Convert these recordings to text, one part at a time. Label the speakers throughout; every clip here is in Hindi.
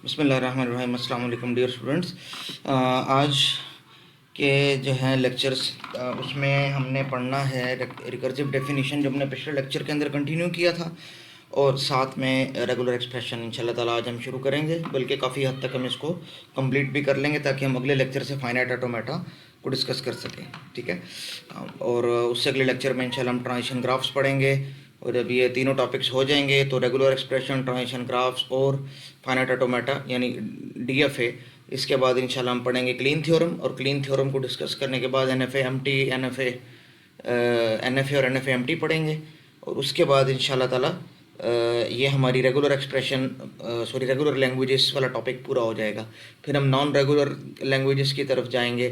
Speaker 1: बिस्मिल्लाहिर्रहमानिर्रहीम। अस्सलाम वालेकुम डियर स्टूडेंट्स। आज के जो है लेक्चर्स उसमें हमने पढ़ना है रिकर्सिव डेफिनेशन जो हमने पिछले लेक्चर के अंदर कंटिन्यू किया था, और साथ में रेगुलर एक्सप्रेशन इंशाल्लाह ताला आज हम शुरू करेंगे, बल्कि काफ़ी हद तक हम इसको कंप्लीट भी कर लेंगे ताकि हम अगले लेक्चर से फाइनाइट ऑटोमेटा को डिस्कस कर सकें। ठीक है, और उससे अगले लेक्चर में इंशाल्लाह हम ट्रांजिशन ग्राफ्स पढ़ेंगे, और जब ये तीनों टॉपिक्स हो जाएंगे तो रेगुलर एक्सप्रेशन, ट्रांजिशन ग्राफ्स और फाइनाइट ऑटोमेटा यानी डीएफए, इसके बाद इंशाल्लाह हम पढ़ेंगे क्लीन थ्योरम, और क्लीन थ्योरम को डिस्कस करने के बाद एनएफए एमटी एनएफए और एनएफए एमटी पढ़ेंगे, और उसके बाद इंशाल्लाह ताला ये हमारी रेगुलर लैंग्वेजेस वाला टॉपिक पूरा हो जाएगा। फिर हम नॉन रेगुलर लैंग्वेजेस की तरफ जाएंगे,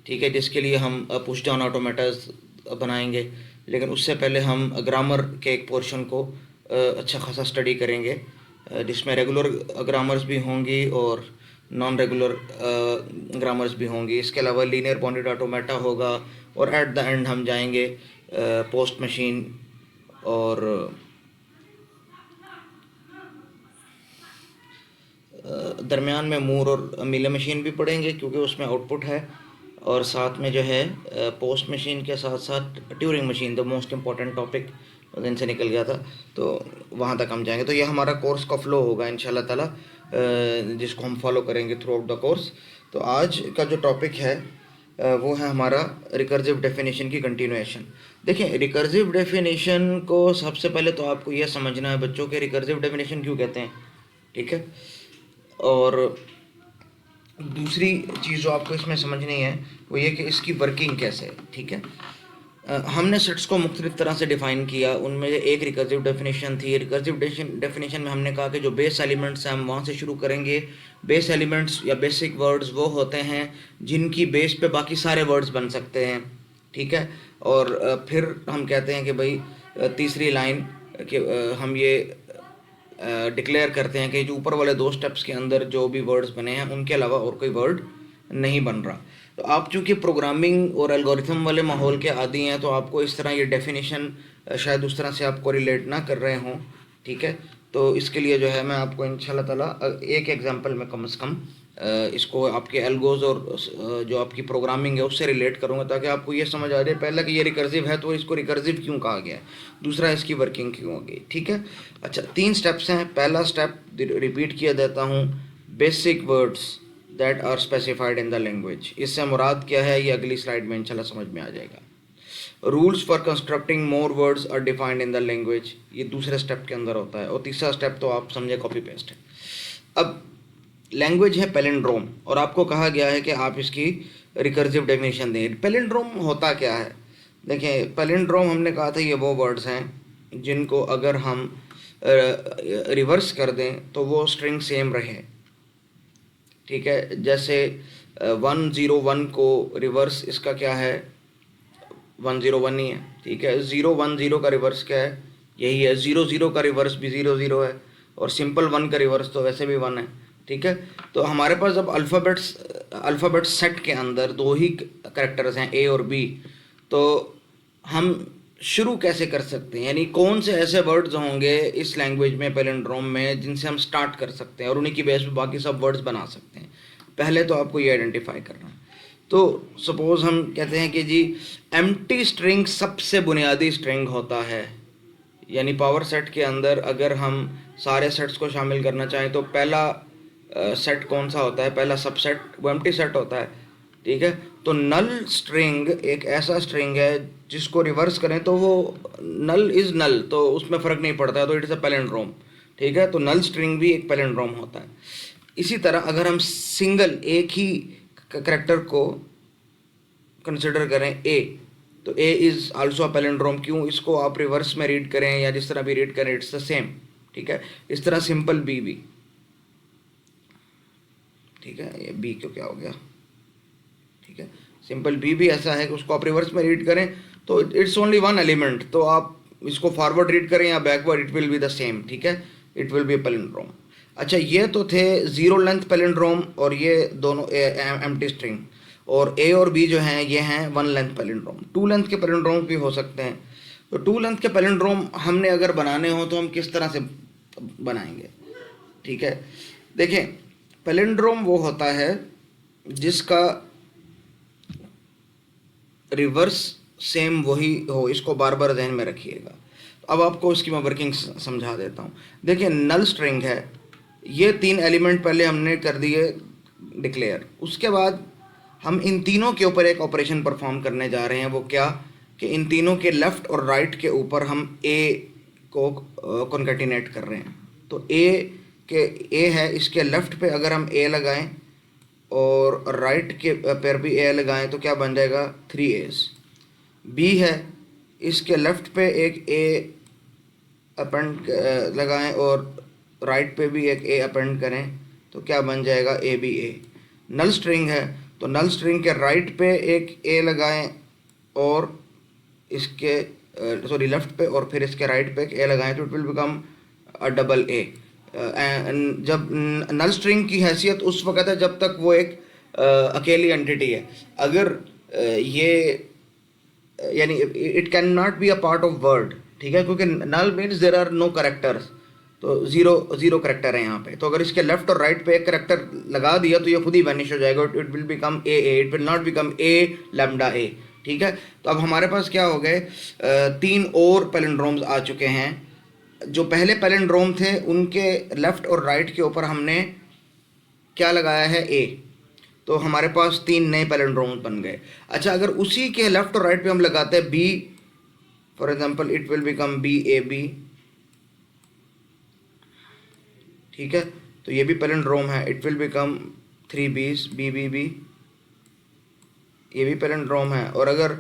Speaker 1: ठीक है, जिसके लिए हम पुश डाउन ऑटोमेटास बनाएंगे, लेकिन उससे पहले हम ग्रामर के एक पोर्शन को अच्छा खासा स्टडी करेंगे, जिसमें रेगुलर ग्रामर्स भी होंगी और नॉन रेगुलर ग्रामर्स भी होंगी। इसके अलावा लीनियर बाउंडेड ऑटोमेटा होगा, और एट द एंड हम जाएंगे पोस्ट मशीन, और दरमियान में मूर और मिले मशीन भी पढ़ेंगे क्योंकि उसमें आउटपुट है, और साथ में जो है पोस्ट मशीन के साथ साथ Turing machine, the most important topic दिन से निकल गया था, तो वहाँ तक हम जाएंगे। तो ये हमारा कोर्स का फ्लो होगा इंशाल्लाह ताला, जिसको हम फॉलो करेंगे थ्रू आउट द कोर्स। तो आज का जो टॉपिक है वो है हमारा रिकर्सिव डेफिनेशन की कंटिन्यूएशन। देखिए, रिकर्सिव डेफिनेशन को सबसे पहले तो आपको यह समझना है बच्चों के रिकर्सिव डेफिनेशन क्यों कहते हैं, ठीक है। और दूसरी चीज़ जो आपको इसमें समझनी है वो ये कि इसकी वर्किंग कैसे है, ठीक है। हमने सेट्स को मुख्तलिफ तरह से डिफ़ाइन किया, उनमें एक रिकर्सिव डेफिनेशन थी। रिकर्सिव डेफिनेशन में हमने कहा कि जो बेस एलिमेंट्स हैं हम वहाँ से शुरू करेंगे। बेस एलिमेंट्स या बेसिक वर्ड्स वो होते हैं जिनकी बेस पे बाकी सारे वर्ड्स बन सकते हैं, ठीक है। और फिर हम कहते हैं कि भाई तीसरी लाइन कि हम ये डिक्लेयर करते हैं कि जो ऊपर वाले दो स्टेप्स के अंदर जो भी वर्ड्स बने हैं उनके अलावा और कोई वर्ड नहीं बन रहा। तो आप चूँकि प्रोग्रामिंग और एल्गोरिथम वाले माहौल के आदी हैं, तो आपको इस तरह ये डेफिनेशन शायद उस तरह से आपको रिलेट ना कर रहे हों, ठीक है। तो इसके लिए जो है मैं आपको इंशाल्लाह ताला एक एग्जांपल में कम से कम इसको आपके एल्गोज और जो आपकी प्रोग्रामिंग है उससे रिलेट करूँगा, ताकि आपको ये समझ आ जाए पहला कि ये रिकर्सिव है तो इसको रिकर्सिव क्यों कहा गया है, दूसरा इसकी वर्किंग क्यों होगी, ठीक है। अच्छा, 3 स्टेप्स हैं। पहला स्टेप रिपीट किया देता हूँ, basic words that are specified in the language. इससे मुराद क्या है ये अगली स्लाइड में इंशाल्लाह समझ में आ जाएगा। Rules for constructing more words are defined in the language, ये दूसरे स्टेप के अंदर होता है, और तीसरा स्टेप तो आप समझे कॉपी पेस्ट है। अब लैंग्वेज है पैलिंड्रोम, और आपको कहा गया है कि आप इसकी रिकर्सिव डेफिनेशन दें। पैलिंड्रोम होता क्या है? देखिए, पैलिंड्रोम हमने कहा था ये वो वर्ड्स हैं जिनको अगर हम रिवर्स कर दें तो वो स्ट्रिंग सेम रहे, ठीक है। जैसे 101 को रिवर्स इसका क्या है, 101 ही है, ठीक है। 010 का रिवर्स क्या है, यही है। 00 का रिवर्स भी 00 है, और सिंपल 1 का रिवर्स तो वैसे भी 1 है, ठीक है। तो हमारे पास जब अल्फ़ाबेट सेट के अंदर दो ही कैरेक्टर्स हैं ए और बी, तो हम शुरू कैसे कर सकते हैं, यानी कौन से ऐसे वर्ड्स होंगे इस लैंग्वेज में पैलिंड्रोम में जिनसे हम स्टार्ट कर सकते हैं और उन्हीं की बेस पे बाकी सब वर्ड्स बना सकते हैं। पहले तो आपको ये आइडेंटिफाई करना है। तो सपोज़ हम कहते हैं कि जी एम्प्टी स्ट्रिंग सबसे बुनियादी स्ट्रिंग होता है, यानी पावर सेट के अंदर अगर हम सारे सेट्स को शामिल करना चाहें तो पहला सेट कौन सा होता है, पहला सबसेट वो एम्प्टी सेट होता है, ठीक है। तो नल स्ट्रिंग एक ऐसा स्ट्रिंग है जिसको रिवर्स करें तो वो नल इज़ नल, तो उसमें फ़र्क नहीं पड़ता है, तो इट इज़ अ पैलिंड्रोम, ठीक है। तो नल स्ट्रिंग भी एक पैलिंड्रोम होता है। इसी तरह अगर हम सिंगल एक ही करैक्टर को कंसिडर करें ए, तो A is also a palindrome. क्यों? इसको आप रिवर्स में रीड करें या जिस तरह भी रीड करें इट्स द सेम, ठीक है। इस तरह सिंपल बी भी, ठीक है। ये बी क्यों क्या हो गया, ठीक है। सिंपल बी भी ऐसा है कि उसको आप रिवर्स में रीड करें तो इट्स ओनली वन एलिमेंट, तो आप इसको फॉरवर्ड रीड करें या backward it will be the same, ठीक है। It will be palindrome. अच्छा, ये तो थे ज़ीरो लेंथ पैलिंड्रोम, और ये दोनों एम्प्टी स्ट्रिंग, और ए और बी जो हैं ये हैं 1 लेंथ पैलिंड्रोम। 2 लेंथ के पैलिंड्रोम भी हो सकते हैं। तो 2 लेंथ के पैलिंड्रोम हमने अगर बनाने हो तो हम किस तरह से बनाएंगे, ठीक है। देखें, पैलिंड्रोम वो होता है जिसका रिवर्स सेम वही हो, इसको बार बार ध्यान में रखिएगा। अब आपको इसकी मैं वर्किंग समझा देता हूँ। देखिए नल स्ट्रिंग है, ये 3 एलिमेंट पहले हमने कर दिए डिक्लेयर, उसके बाद हम इन तीनों के ऊपर एक ऑपरेशन परफॉर्म करने जा रहे हैं। वो क्या कि इन तीनों के लेफ़्ट और राइट के ऊपर हम ए को कॉन्केटिनेट कर रहे हैं। तो ए है, इसके लेफ़्ट पे अगर हम ए लगाएं और राइट के पर भी ए लगाएं तो क्या बन जाएगा 3 A's। बी है, इसके लेफ़्ट पे एक ए अपेंड लगाएं और राइट पे भी एक ए अपेंड करें तो क्या बन जाएगा ABA। नल स्ट्रिंग है, तो नल स्ट्रिंग के राइट पे एक ए लगाएं और इसके लेफ़्ट पे और फिर इसके राइट पे एक ए लगाएं तो it will become double A. जब नल स्ट्रिंग की हैसियत उस वक्त है जब तक वो एक अकेली एंटिटी है। अगर ये यानी it can not be a part of word, ठीक है, क्योंकि null means there are no characters, तो जीरो करेक्टर है यहाँ पे। तो अगर इसके लेफ्ट और राइट पे एक करेक्टर लगा दिया तो ये खुद ही वैनिश हो जाएगा, it will become A, it will not become A lambda A, ठीक है। तो अब हमारे पास क्या हो गए, 3 और पैलिंड्रोम्स आ चुके हैं। जो पहले पैलिंड्रोम थे उनके लेफ्ट और राइट के ऊपर हमने क्या लगाया है ए, तो हमारे पास 3 नए पैलिंड्रोम्स बन गए। अच्छा, अगर उसी के लेफ्ट और राइट पे हम लगाते हैं B, for example it will become BAB, ठीक है, तो ये भी पैलिंड्रोम है, it will become 3B's BBB, ये भी पैलिंड्रोम है। और अगर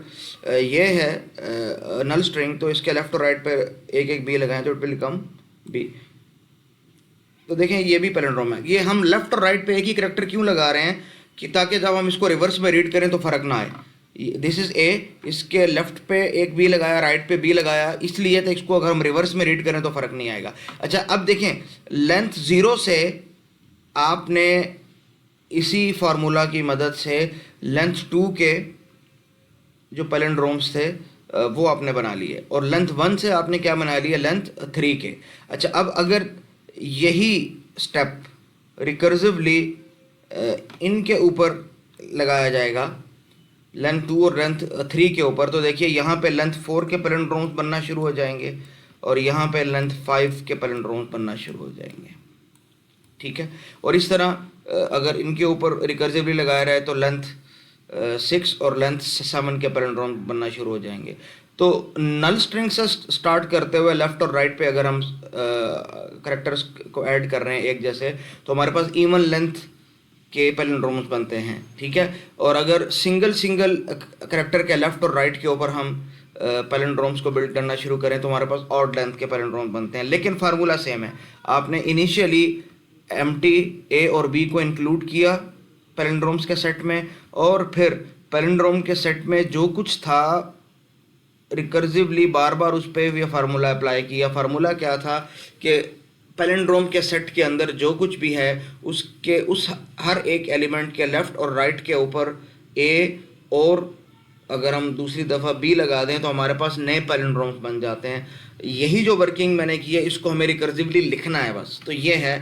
Speaker 1: ये है नल स्ट्रिंग तो इसके लेफ्ट और राइट पे एक बी लगाएं तो इट विल बिकम बी। तो देखें ये भी पैलिंड्रोम है। ये हम लेफ्ट और राइट पे एक ही करेक्टर क्यों लगा रहे हैं कि ताकि जब हम इसको रिवर्स में रीड करें तो फ़र्क ना आए। दिस इज़ ए, इसके लेफ्ट पे एक बी लगाया, राइट पे बी लगाया, इसलिए तो इसको अगर हम रिवर्स में रीड करें तो फ़र्क नहीं आएगा। अच्छा, अब देखें लेंथ 0 से आपने इसी फार्मूला की मदद से लेंथ 2 के जो पैलिंड्रोम्स थे वो आपने बना लिए, और लेंथ 1 से आपने क्या बना लिया, लेंथ 3 के। अच्छा, अब अगर यही स्टेप रिकर्सिवली इनके ऊपर लगाया जाएगा, लेंथ 2 और लेंथ 3 के ऊपर, तो देखिए यहाँ पे लेंथ 4 के पैलिंड्रोम्स बनना शुरू हो जाएंगे और यहाँ पे लेंथ 5 के पैलिंड्रोम्स बनना शुरू हो जाएंगे, ठीक है। और इस तरह अगर इनके ऊपर रिकर्सिवली लगाया रहे तो लेंथ 6 और लेंथ 7 के पैलिंड्रोम बनना शुरू हो जाएंगे। तो नल स्ट्रिंग से स्टार्ट करते हुए लेफ्ट और राइट पे अगर हम करेक्टर्स को ऐड कर रहे हैं एक जैसे, तो हमारे पास इवन लेंथ के पैलिंड्रोम्स बनते हैं, ठीक है। और अगर सिंगल करेक्टर के लेफ्ट और राइट के ऊपर हम पैलिंड्रोम्स को बिल्ड करना शुरू करें तो हमारे पास ऑड लेंथ के पैलिंड्रोम्स बनते हैं, लेकिन फार्मूला सेम है। आपने इनिशियली एम्प्टी ए और बी को इंक्लूड किया पैलिंड्रोम्स के सेट में, और फिर पैलिंड्रोम के सेट में जो कुछ था रिकर्सिवली बार बार उस पर यह फार्मूला अप्लाई किया। फार्मूला क्या था कि पैलिंड्रोम के सेट के अंदर जो कुछ भी है उसके उस हर एक एलिमेंट के लेफ़्ट और राइट के ऊपर ए, और अगर हम दूसरी दफ़ा बी लगा दें तो हमारे पास नए पैलिंड्रोम्स बन जाते हैं। यही जो वर्किंग मैंने की है इसको हमें रिकर्सिवली लिखना है बस। तो ये है,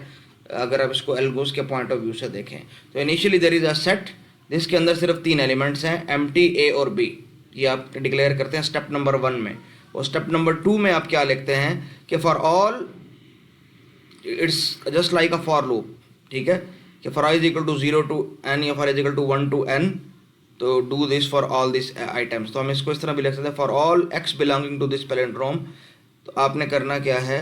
Speaker 1: अगर आप इसको एल्गोस के पॉइंट ऑफ व्यू से देखें तो initially there is a set जिसके अंदर सिर्फ 3 एलिमेंट्स हैं, एम्प्टी ए और बी, ये आप डिक्लेयर करते हैं स्टेप नंबर 1 में। और स्टेप नंबर 2 में आप क्या लिखते हैं कि for all it's just like a for loop, ठीक है, कि for I is equal to 0 to n या for is equal to 1 to n, तो do this for all this items. तो हम इसको इस तरह भी लिख सकते हैं, for all x belonging to this palindrome. तो आपने करना क्या है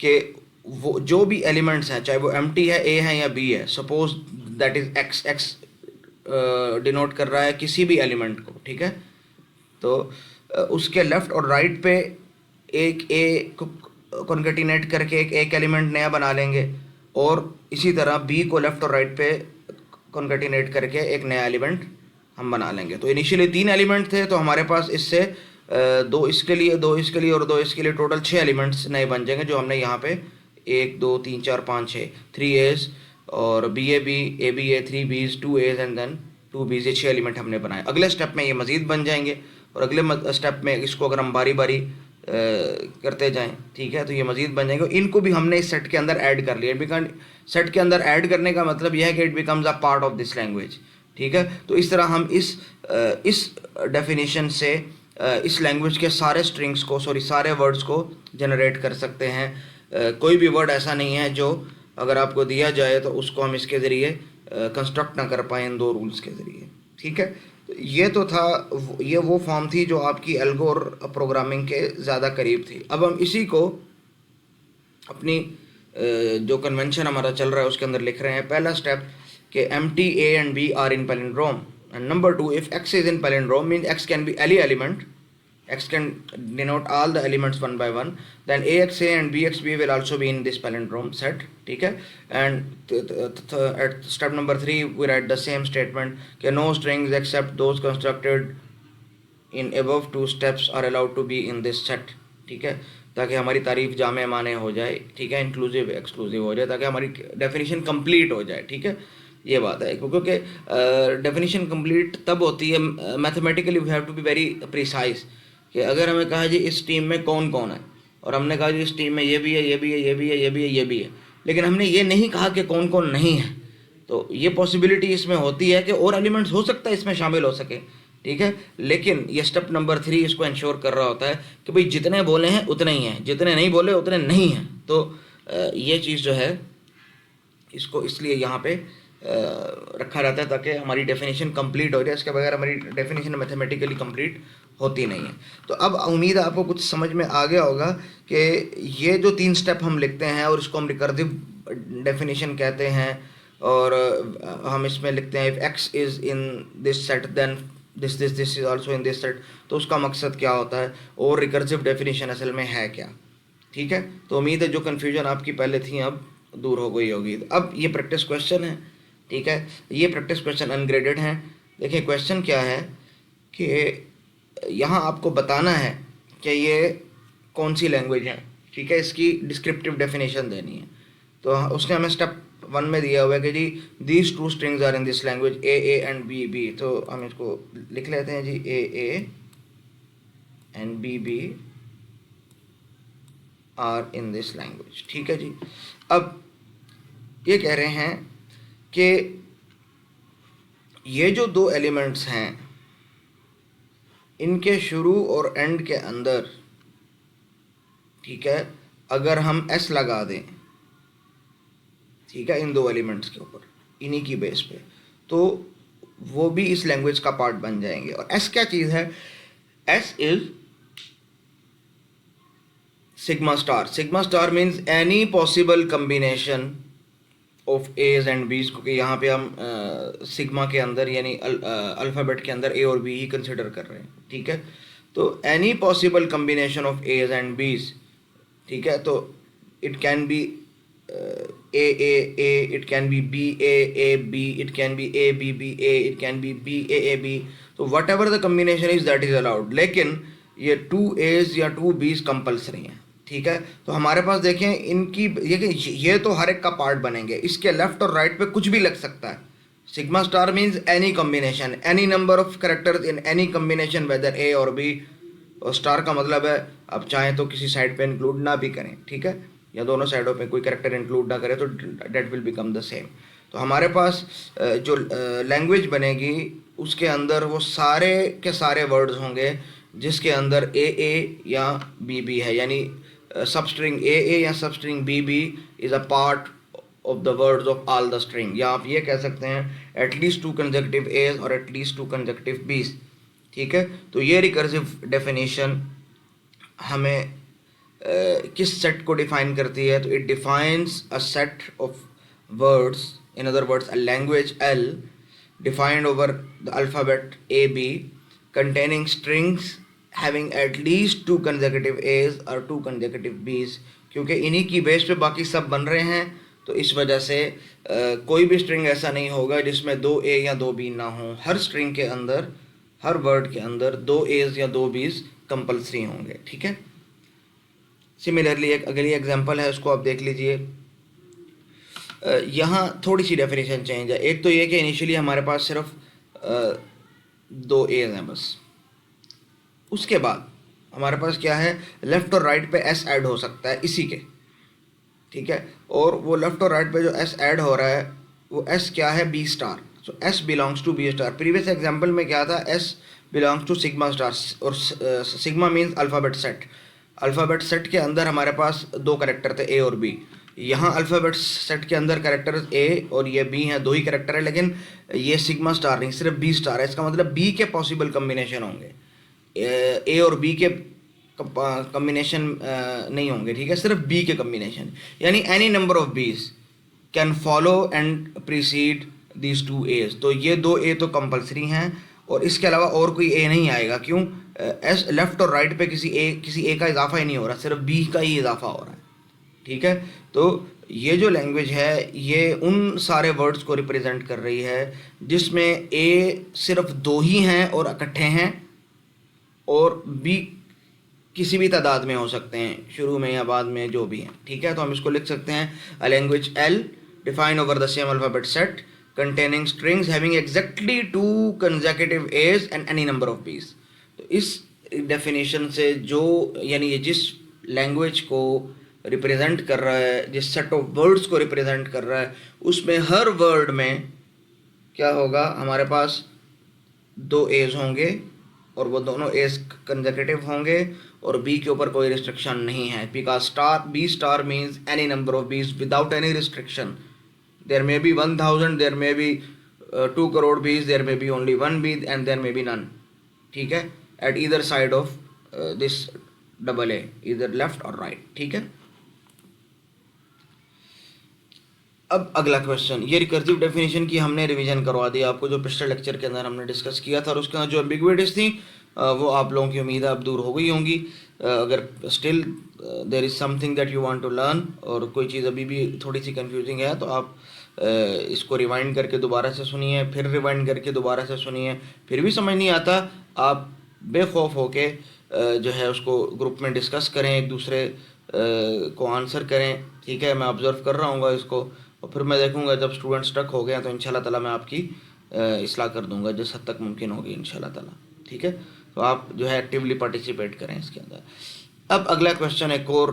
Speaker 1: कि वो जो भी एलिमेंट्स हैं, चाहे वो एम्प्टी है, ए है या बी है, suppose that is x denote कर रहा है किसी भी एलिमेंट को, ठीक है, तो उसके लेफ्ट और राइट पे एक ए को कॉन्केटिनेट करके एक एलिमेंट नया बना लेंगे, और इसी तरह बी को लेफ्ट और राइट पे कॉन्केटिनेट करके एक नया एलिमेंट हम बना लेंगे। तो इनिशियली 3 एलिमेंट थे, तो हमारे पास इससे 2 इसके लिए, 2 इसके लिए और 2 इसके लिए टोटल 6 एलिमेंट्स नए बन जाएंगे, जो हमने यहाँ पे 1 2 3 4 5 6 3 A's और BAB ABA 3 B's 2 A's and then 2 B's, ये 6 एलिमेंट हमने बनाए। अगले स्टेप में ये मज़ीद बन जाएंगे, और अगले स्टेप में इसको अगर हम बारी बारी करते जाएं, ठीक है, तो ये मज़ीद बन जाएंगे। इनको भी हमने इस सेट के अंदर ऐड कर लिया, बिकॉज सेट के अंदर ऐड करने का मतलब यह है कि it becomes a part of this language, ठीक है। तो इस तरह हम इस डेफिनेशन से इस लैंग्वेज के सारे स्ट्रिंग्स को, सारे वर्ड्स को जनरेट कर सकते हैं। कोई भी वर्ड ऐसा नहीं है जो अगर आपको दिया जाए तो उसको हम इसके ज़रिए कंस्ट्रक्ट ना कर पाएँ इन दो रूल्स के ज़रिए, ठीक है। तो ये तो था, ये वो फॉर्म थी जो आपकी एल्गो और प्रोग्रामिंग के ज़्यादा करीब थी। अब हम इसी को अपनी जो कन्वेंशन हमारा चल रहा है उसके अंदर लिख रहे हैं। पहला स्टेप कि empty a and b are in palindrome, and number 2, if x is in palindrome means x can be any element, x can denote all the elements one by one, then axa and bxb will also be in this palindrome set, ठीक है। and at step number 3 we write the same statement कि no strings except those constructed in above two steps are allowed to be in this set, ठीक है, ताकि हमारी तारीफ जामे माने हो जाए, ठीक है, इंक्लूसिव एक्सक्लूसिव हो जाए, ताकि हमारी डेफिनेशन कंप्लीट हो जाए, ठीक है। ये बात है, क्योंकि डेफिनेशन कंप्लीट तब होती है mathematically, we have to be very precise कि अगर हमें कहा जी इस टीम में कौन कौन है, और हमने कहा जी इस टीम में ये भी है, ये भी है, ये भी है, ये भी है, ये भी है, लेकिन हमने ये नहीं कहा कि कौन कौन नहीं है, तो ये पॉसिबिलिटी इसमें होती है कि और एलिमेंट्स हो सकता है इसमें शामिल हो सके, ठीक है। लेकिन ये स्टेप नंबर 3 इसको इंश्योर कर रहा होता है कि भाई जितने बोले हैं उतने ही हैं, जितने नहीं बोले उतने नहीं हैं। तो ये चीज़ जो है इसको इसलिए यहाँ पे रखा रहता है ताकि हमारी डेफिनेशन कंप्लीट हो जाए, इसके बगैर हमारी डेफिनेशन मैथमेटिकली कंप्लीट होती नहीं है। तो अब उम्मीद है आपको कुछ समझ में आ गया होगा कि ये जो 3 स्टेप हम लिखते हैं और इसको हम रिकर्सिव डेफिनेशन कहते हैं, और हम इसमें लिखते हैं if X is in this set then this is also in this set, तो उसका मकसद क्या होता है और रिकर्सिव डेफिनेशन असल में है क्या, ठीक है। तो उम्मीद है जो कन्फ्यूजन आपकी पहले थी अब दूर हो गई होगी। अब ये प्रैक्टिस क्वेश्चन है, ठीक है, ये प्रैक्टिस क्वेश्चन अनग्रेडेड हैं। देखिए क्वेश्चन क्या है कि यहाँ आपको बताना है कि ये कौन सी लैंग्वेज है, ठीक है, इसकी डिस्क्रिप्टिव डेफिनेशन देनी है। तो उसने हमें स्टेप 1 में दिया हुआ है कि G these 2 strings are in this language A and B B, तो हम इसको लिख लेते हैं G A and B are in this language, ठीक है जी। अब ये कह रहे हैं कि ये जो 2 एलिमेंट्स हैं इनके शुरू और एंड के अंदर, ठीक है, अगर हम एस लगा दें, ठीक है, इन 2 एलिमेंट्स के ऊपर इन्हीं की बेस पे, तो वो भी इस लैंग्वेज का पार्ट बन जाएंगे। और एस क्या चीज़ है? S is sigma star. Sigma star means any possible combination of A's and B's, क्योंकि यहाँ पे हम सिग्मा के अंदर यानी अल्फ़ाबेट के अंदर ए और बी ही कंसिडर कर रहे हैं, ठीक है। तो any possible combination of A's and B's, ठीक है, तो it can be A, it can be B A B, it can be A B B A, it can be B A B, तो whatever the combination is that is allowed. लेकिन ये 2 एज या 2 बीज कंपल्सरी हैं, ठीक है। तो हमारे पास देखें इनकी ये तो हर एक का पार्ट बनेंगे, इसके लेफ्ट और राइट पे कुछ भी लग सकता है। Sigma star means any combination, any number of characters in any combination whether A और बी, और स्टार का मतलब है आप चाहें तो किसी साइड पे इंक्लूड ना भी करें, ठीक है, या दोनों साइडों पे कोई कैरेक्टर इंक्लूड ना करें तो that will become the same. तो हमारे पास जो लैंग्वेज बनेगी उसके अंदर वो सारे के सारे वर्ड्स होंगे जिसके अंदर ए या बी है, यानी सबस्ट्रिंग ए या substring B is a part of the words of all the string, या आप ये कह सकते हैं एटलीस्ट 2 कंसेक्यूटिव एज और एटलीस्ट 2 कंसेक्यूटिव बीज, ठीक है। तो ये रिकर्सिव डेफिनेशन हमें किस सेट को डिफाइन करती है? तो it defines a set of words, in other words a language L defined over the alphabet A B containing strings having at least 2 consecutive A's और 2 consecutive B's, क्योंकि इन्हीं की बेस पे बाकी सब बन रहे हैं। तो इस वजह से कोई भी स्ट्रिंग ऐसा नहीं होगा जिसमें 2 A या 2 B ना हो। हर स्ट्रिंग के अंदर, हर वर्ड के अंदर 2 A's या 2 B's कंपल्सरी होंगे, ठीक है। सिमिलरली एक अगली एग्जांपल है, उसको आप देख लीजिए। यहाँ थोड़ी सी डेफिनेशन चेंज है। एक तो ये कि इनिशियली हमारे पास सिर्फ 2 A's हैं बस, उसके बाद हमारे पास क्या है, लेफ्ट और राइट पे एस ऐड हो सकता है इसी के, ठीक है। और वो लेफ्ट और राइट पे जो एस ऐड हो रहा है वो एस क्या है, B star. So S belongs to B star. Previous example में क्या था, S belongs to sigma star, और sigma means alphabet set. Alphabet set के अंदर हमारे पास दो कैरेक्टर थे, ए और बी। यहाँ अल्फ़ाबेट सेट के अंदर कैरेक्टर ए और ये बी हैं, दो ही कैरेक्टर है, लेकिन ये सिग्मा स्टार नहीं, सिर्फ बी स्टार है। इसका मतलब बी के पॉसिबल कम्बिनेशन होंगे, ए और बी के कम्बिनेशन नहीं होंगे, ठीक है, सिर्फ बी के कम्बिनेशन। यानी any number of B's can follow and precede these two A's. तो ये दो ए तो कंपलसरी हैं, और इसके अलावा और कोई ए नहीं आएगा। क्यों, एस लेफ्ट और राइट पे किसी ए का इजाफा ही नहीं हो रहा, सिर्फ बी का ही इजाफा हो रहा है, ठीक है। तो ये जो लैंग्वेज है ये उन सारे वर्ड्स को रिप्रेजेंट कर रही है जिसमें ए सिर्फ दो ही हैं और इकट्ठे हैं, और बी किसी भी तादाद में हो सकते हैं, शुरू में या बाद में, जो भी हैं, ठीक है। तो हम इसको लिख सकते हैं, अ language L defined over the same alphabet set containing strings having exactly 2 consecutive A's and any number of B's। तो इस डेफिनेशन से जो, यानी ये जिस लैंग्वेज को रिप्रेजेंट कर रहा है, जिस सेट ऑफ वर्ड्स को रिप्रेजेंट कर रहा है, उसमें हर वर्ड में क्या होगा, हमारे पास दो एज होंगे, और वो दोनों एज कंसेक्यूटिव होंगे, और बी के ऊपर कोई रिस्ट्रिक्शन नहीं है, because star B star means any number of B's without any restriction. There may be 1000, there may be 2 crore bees, there may be only 1 bee, and there may be none, ठीक है, at either side of this double A, either left or right, ठीक है। अब अगला क्वेश्चन, ये रिकर्सिव डेफिनेशन की हमने रिवीजन करवा दी आपको, जो पिछले लेक्चर के अंदर हमने डिस्कस किया था, और उसके अंदर जो एम्बिग्विटीज थी वो आप लोगों की उम्मीद है अब दूर हो गई होंगी। अगर still there is something that you want to learn, और कोई चीज़ अभी भी थोड़ी सी कंफ्यूजिंग है, तो आप इसको रिवाइंड करके दोबारा से सुनिए, फिर रिवाइंड करके दोबारा से सुनिए। फिर भी समझ नहीं आता, आप बेखौफ होके जो है उसको ग्रुप में डिस्कस करें, एक दूसरे को आंसर करें, ठीक है। मैं ऑब्ज़र्व कर रहा हूँ इसको, और फिर मैं देखूँगा जब स्टूडेंट स्टक हो गए तो इंशाल्लाह ताला मैं आपकी इस्लाह कर दूँगा जिस हद तक मुमकिन होगी इंशाल्लाह ताला, ठीक है। तो आप जो है एक्टिवली पार्टिसिपेट करें इसके अंदर। अब अगला क्वेश्चन, एक और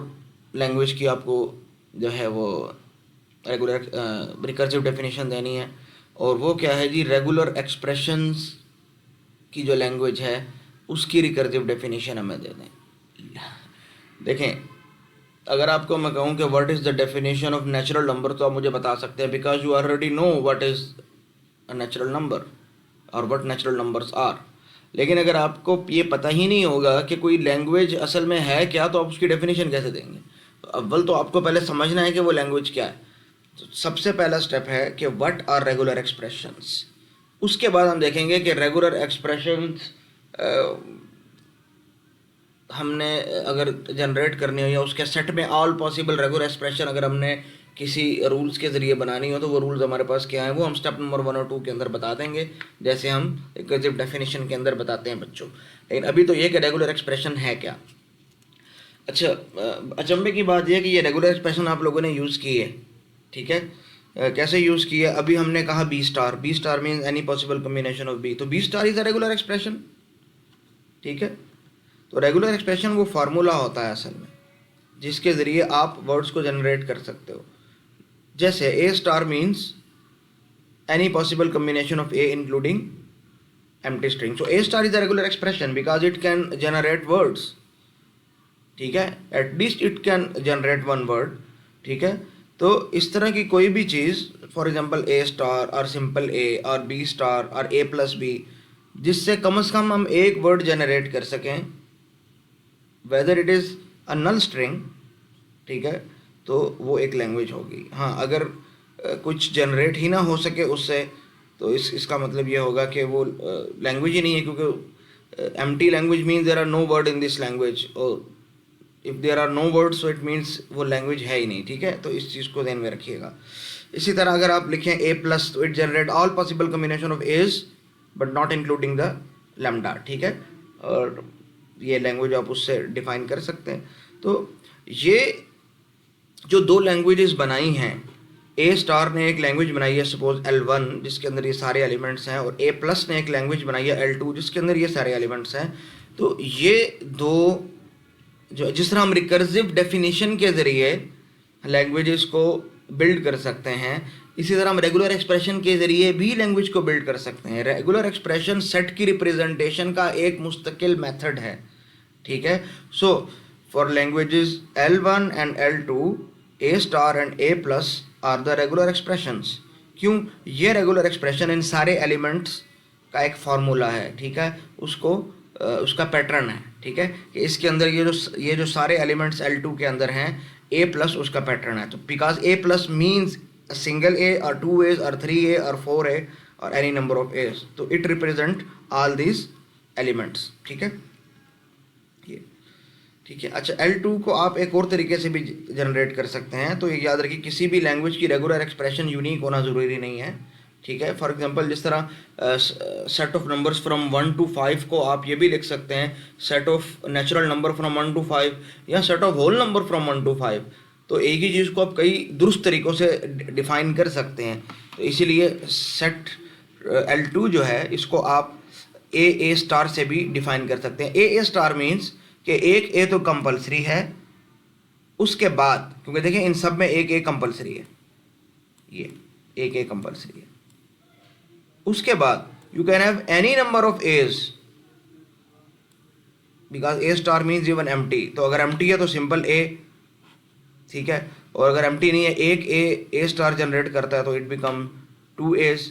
Speaker 1: लैंग्वेज की आपको जो है वो रेगुलर रिकर्सिव डेफिनेशन देनी है, और वो क्या है जी, रेगुलर एक्सप्रेशंस की जो लैंग्वेज है उसकी रिकर्सिव डेफिनेशन हमें दे दें। देखें, अगर आपको मैं कहूँ कि what is the definition of natural number, तो आप मुझे बता सकते हैं, because you already know what is a natural number और व्हाट नेचुरल नंबर्स आर। लेकिन अगर आपको ये पता ही नहीं होगा कि कोई लैंग्वेज असल में है क्या, तो आप उसकी डेफिनेशन कैसे देंगे। तो अव्वल तो आपको पहले समझना है कि वो लैंग्वेज क्या है। तो सबसे पहला स्टेप है कि व्हाट आर रेगुलर एक्सप्रेशंस। उसके बाद हम देखेंगे कि रेगुलर एक्सप्रेशंस हमने अगर जनरेट करनी हो, या उसके सेट में ऑल पॉसिबल रेगुलर एक्सप्रेशन अगर हमने किसी रूल्स के ज़रिए बनानी हो, तो वो रूल्स हमारे पास क्या है, वो हम स्टेप नंबर 1 और 2 के अंदर बता देंगे, जैसे हम रिकर्सिव डेफिनेशन के अंदर बताते हैं बच्चों। लेकिन अभी तो ये कि रेगुलर एक्सप्रेशन है क्या। अच्छा, अचंभे की बात यह है कि ये रेगुलर एक्सप्रेशन आप लोगों ने यूज़ की है, ठीक है। कैसे यूज़ की है, अभी हमने कहा B star means any possible combination of B, तो B star is a regular expression, ठीक है। तो रेगुलर एक्सप्रेशन वो फार्मूला होता है असल में जिसके ज़रिए आप वर्ड्स को जनरेट कर सकते हो। जैसे A star means any possible combination of A including empty string. So A star is a regular expression because it can generate words, ठीक है, at least it can generate 1 word, ठीक है। तो इस तरह की कोई भी चीज़, फॉर एग्जाम्पल ए स्टार और सिंपल ए और बी स्टार और ए प्लस बी, जिससे कम से कम हम एक वर्ड जनरेट कर सकें, whether it is a null string, ठीक है, तो वो एक लैंग्वेज होगी। हाँ, अगर कुछ जनरेट ही ना हो सके उससे, तो इसका मतलब ये होगा कि वो लैंग्वेज ही नहीं है, क्योंकि empty language means there are no word in this language, और if there are no word so it means वो लैंग्वेज है ही नहीं, ठीक है। तो इस चीज़ को ध्यान में रखिएगा। इसी तरह अगर आप लिखें ए प्लस, तो it generate all possible combination of A's but not including the lambda, ठीक है, और ये लैंग्वेज आप उससे डिफाइन कर सकते हैं। तो ये जो दो लैंग्वेजेस बनाई हैं, ए स्टार ने एक लैंग्वेज बनाई है सपोज L1 जिसके अंदर ये सारे एलिमेंट्स हैं, और ए प्लस ने एक लैंग्वेज बनाई है L2 जिसके अंदर ये सारे एलिमेंट्स हैं। तो ये दो जो जिस तरह हम रिकर्सिव डेफिनेशन के ज़रिए लैंग्वेजेस को बिल्ड कर सकते हैं, इसी तरह हम रेगुलर एक्सप्रेशन के ज़रिए भी लैंग्वेज को बिल्ड कर सकते हैं। रेगुलर एक्सप्रेशन सेट की रिप्रेजेंटेशन का एक मुस्तकिल मेथड है, ठीक है। So for languages L1 and L2, A star and A+ are the regular expressions. क्यों? ये रेगुलर एक्सप्रेशन इन सारे एलिमेंट्स का एक फार्मूला है, ठीक है, उसका पैटर्न है, ठीक है, कि इसके अंदर ये जो सारे एलिमेंट्स L2 के अंदर हैं, A+ उसका पैटर्न है। तो because A+ means single A और 2 A's और 3 A और 4 A और एनी नंबर ऑफ A's, तो it represent all these elements, ठीक है, ये ठीक है। अच्छा, L2 को आप एक और तरीके से भी जनरेट कर सकते हैं। तो ये याद रखिए, किसी भी लैंग्वेज की रेगुलर एक्सप्रेशन यूनिक होना ज़रूरी नहीं है, ठीक है। फॉर एग्जांपल, जिस तरह set of numbers from 1 to 5 को आप ये भी लिख सकते हैं set of natural number from 1 to 5 या set of whole number from 1 to 5। तो एक ही चीज़ को आप कई दुरुस्त तरीक़ों से डिफ़ाइन कर सकते हैं। तो इसीलिए सेट L2 जो है, इसको आप A स्टार से भी डिफ़ाइन कर सकते हैं। A स्टार मीन्स कि एक A तो कंपलसरी है, उसके बाद, क्योंकि देखिए इन सब में एक A कंपलसरी है, ये एक A कंपलसरी है, उसके बाद you can have any number of A's because A star means even empty. तो अगर एम्प्टी है तो सिंपल A, ठीक है, और अगर एम्प्टी नहीं है, एक A स्टार जनरेट करता है तो इट बिकम 2 A's,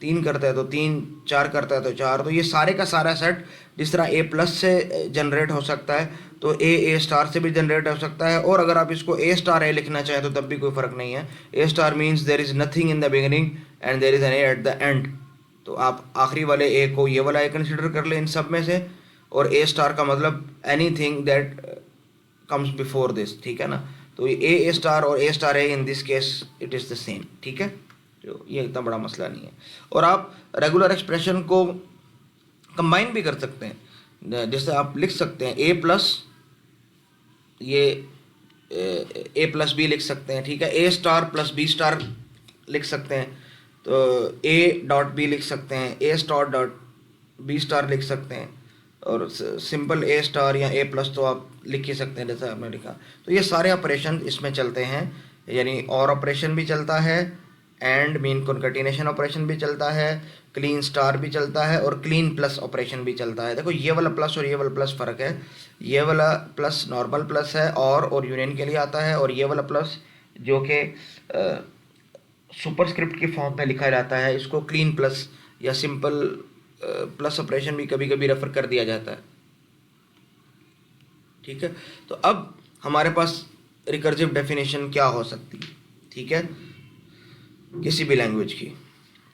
Speaker 1: 3 करता है तो 3, 4 करता है तो 4। तो ये सारे का सारा सेट जिस तरह A+ से जनरेट हो सकता है, तो A स्टार से भी जनरेट हो सकता है। और अगर आप इसको A स्टार A लिखना चाहें तो तब भी कोई फ़र्क नहीं है। A star means there is nothing in the beginning and there is an A at the end. तो आप आखिरी वाले A को ये वाला A कंसिडर कर लें इन सब में से, और A स्टार का मतलब any thing that comes before this, ठीक है ना। तो A स्टार और A star A in this case it is the same, ठीक है। तो ये इतना बड़ा मसला नहीं है। और आप रेगुलर एक्सप्रेशन को कंबाइन भी कर सकते हैं, जैसे आप लिख सकते हैं A+, ये A+B लिख सकते हैं, ठीक है। A star plus B star लिख सकते हैं, तो A.B लिख सकते हैं, A star dot B star लिख सकते हैं, और सिंपल A स्टार या A+ तो आप लिख ही सकते हैं जैसा आपने लिखा। तो ये सारे ऑपरेशन इसमें चलते हैं, यानी और ऑपरेशन भी चलता है, एंड मीन कॉन्कैटिनेशन ऑपरेशन भी चलता है, क्लीन स्टार भी चलता है, और क्लीन प्लस ऑपरेशन भी चलता है। देखो ये वाला प्लस और ये वाला प्लस फ़र्क है। ये वाला प्लस नॉर्मल प्लस है और यूनियन के लिए आता है, और ये वाला प्लस जो कि सुपरस्क्रिप्ट की फॉर्म में लिखा जाता है, इसको क्लीन प्लस या सिंपल प्लस ऑपरेशन भी कभी कभी रेफर कर दिया जाता है, ठीक है। तो अब हमारे पास रिकर्सिव डेफिनेशन क्या हो सकती है, ठीक है, किसी भी लैंग्वेज की।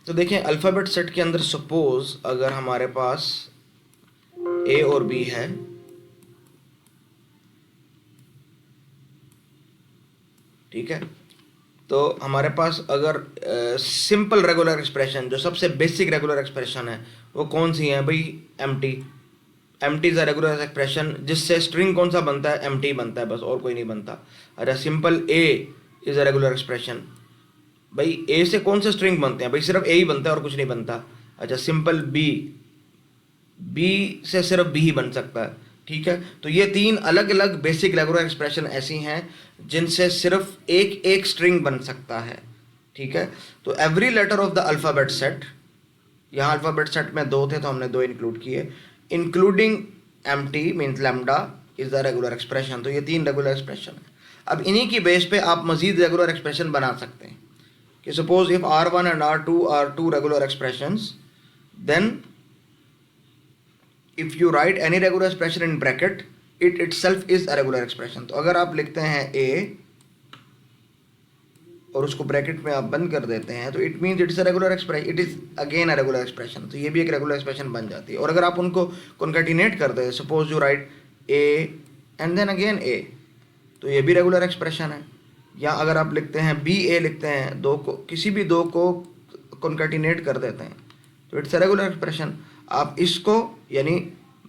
Speaker 1: तो देखें, अल्फ़ाबेट सेट के अंदर सपोज अगर हमारे पास A और B है, ठीक है, तो हमारे पास अगर सिंपल रेगुलर एक्सप्रेशन, जो सबसे बेसिक रेगुलर एक्सप्रेशन है, वो कौन सी है भाई? Empty. Empty is a regular expression जिससे स्ट्रिंग कौन सा बनता है? एम्प्टी बनता है, बस और कोई नहीं बनता। अच्छा, simple A is a regular expression. भाई A से कौन से स्ट्रिंग बनते हैं? भाई सिर्फ A ही बनता है और कुछ नहीं बनता। अच्छा, सिंपल B से सिर्फ B ही बन सकता है, ठीक है। तो ये तीन अलग अलग बेसिक रेगुलर एक्सप्रेशन ऐसी हैं जिनसे सिर्फ एक एक स्ट्रिंग बन सकता है, ठीक है। तो every letter of the alphabet set, यहाँ अल्फ़ाबेट सेट में 2 थे तो हमने 2 इंक्लूड किए, including empty means lambda is the regular expression. तो ये 3 रेगुलर एक्सप्रेशन है। अब इन्हीं की बेस पे आप मज़ीद रेगुलर एक्सप्रेशन बना सकते हैं कि suppose if R1 and R2 are 2 regular expressions, then if you write any regular expression in bracket, it itself is a regular expression. तो अगर आप लिखते हैं A और उसको ब्रैकेट में आप बंद कर देते हैं, तो it means it's a regular expression, it is again a regular expression. तो ये भी एक रेगुलर एक्सप्रेशन बन जाती है। और अगर आप उनको कॉन्कैटिनेट कर दें, suppose you write A and then again A, तो ये भी रेगुलर एक्सप्रेशन है। या अगर आप लिखते हैं BA, लिखते हैं दो को, किसी भी 2 को कॉन्कैटिनेट कर देते हैं, तो इट्स अ रेगुलर एक्सप्रेशन। आप इसको यानी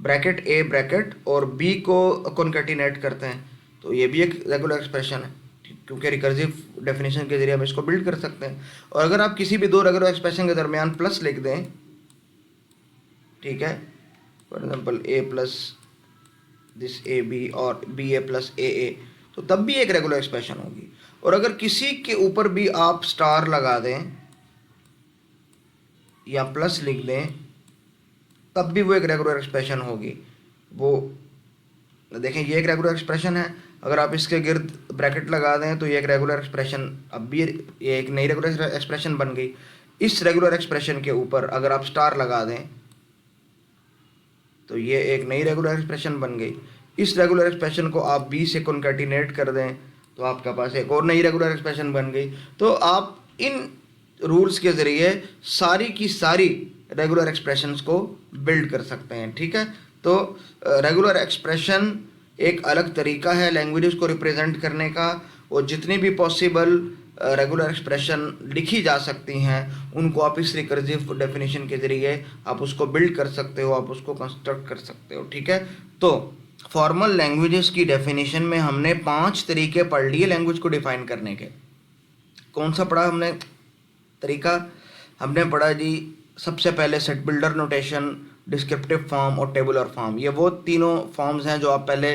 Speaker 1: ब्रैकेट A ब्रैकेट और B को कॉन्कैटिनेट करते हैं, तो ये भी एक रेगुलर एक्सप्रेशन है, क्योंकि रिकर्सिव डेफिनेशन के जरिए हम इसको बिल्ड कर सकते हैं। और अगर आप किसी भी 2 रेगुलर एक्सप्रेशन के दरमियान प्लस लिख दें, ठीक है, for example A+ this A B और बी ए प्लस ए, तो तब भी एक रेगुलर एक्सप्रेशन होगी। और अगर किसी के ऊपर भी आप स्टार लगा दें या प्लस लिख दें तब भी वो एक रेगुलर एक्सप्रेशन होगी। वो देखें, ये एक रेगुलर एक्सप्रेशन है, अगर आप इसके गिर्द ब्रैकेट लगा दें तो ये एक रेगुलर एक्सप्रेशन, अब भी ये एक नई रेगुलर एक्सप्रेशन बन गई। इस रेगुलर एक्सप्रेशन के ऊपर अगर आप स्टार लगा दें तो ये एक नई रेगुलर एक्सप्रेशन बन गई। इस रेगुलर एक्सप्रेशन को आप बी से कॉन्कैटिनेट कर दें तो आपके पास एक और नई रेगुलर एक्सप्रेशन बन गई। तो आप इन रूल्स के ज़रिए सारी की सारी रेगुलर एक्सप्रेशंस को बिल्ड कर सकते हैं, ठीक है। तो रेगुलर एक्सप्रेशन एक अलग तरीका है लैंग्वेजेस को रिप्रेजेंट करने का, और जितनी भी पॉसिबल रेगुलर एक्सप्रेशन लिखी जा सकती हैं उनको आप इस रिकर्सिव डेफिनेशन के ज़रिए आप उसको बिल्ड कर सकते हो, आप उसको कंस्ट्रक्ट कर सकते हो, ठीक है। तो फॉर्मल लैंग्वेजेस की डेफिनेशन में हमने 5 तरीके पढ़ लिए लैंग्वेज को डिफाइन करने के। कौन सा पढ़ा हमने तरीका? हमने पढ़ा जी सबसे पहले set builder notation, descriptive form और टेबुलर फॉर्म। ये वो तीनों फॉर्म्स हैं जो आप पहले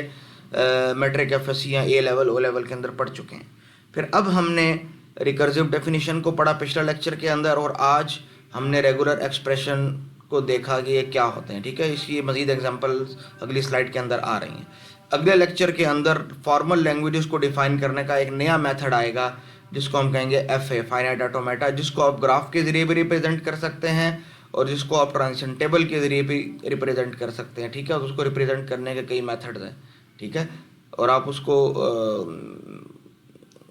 Speaker 1: मैट्रिक एफएससी या ए लेवल ओ लेवल के अंदर पढ़ चुके हैं। फिर अब हमने रिकर्सिव डेफिनेशन को पढ़ा पिछला लेक्चर के अंदर, और आज हमने रेगुलर एक्सप्रेशन को देखा कि ये क्या होते हैं, ठीक है। इसकी मज़ीद एग्जांपल्स अगली स्लाइड के अंदर आ रही हैं। अगले लेक्चर के अंदर फॉर्मल लैंग्वेजेस को डिफ़ाइन करने का एक नया मेथड आएगा जिसको हम कहेंगे एफ फाइनाइट ऑटोमेटा, जिसको आप ग्राफ के ज़रिए भी रिप्रेजेंट कर सकते हैं और जिसको आप ट्रांजिशन टेबल के ज़रिए भी रिप्रेजेंट कर सकते हैं, ठीक है। और उसको रिप्रेजेंट करने के कई मेथड्स हैं, ठीक है। और आप उसको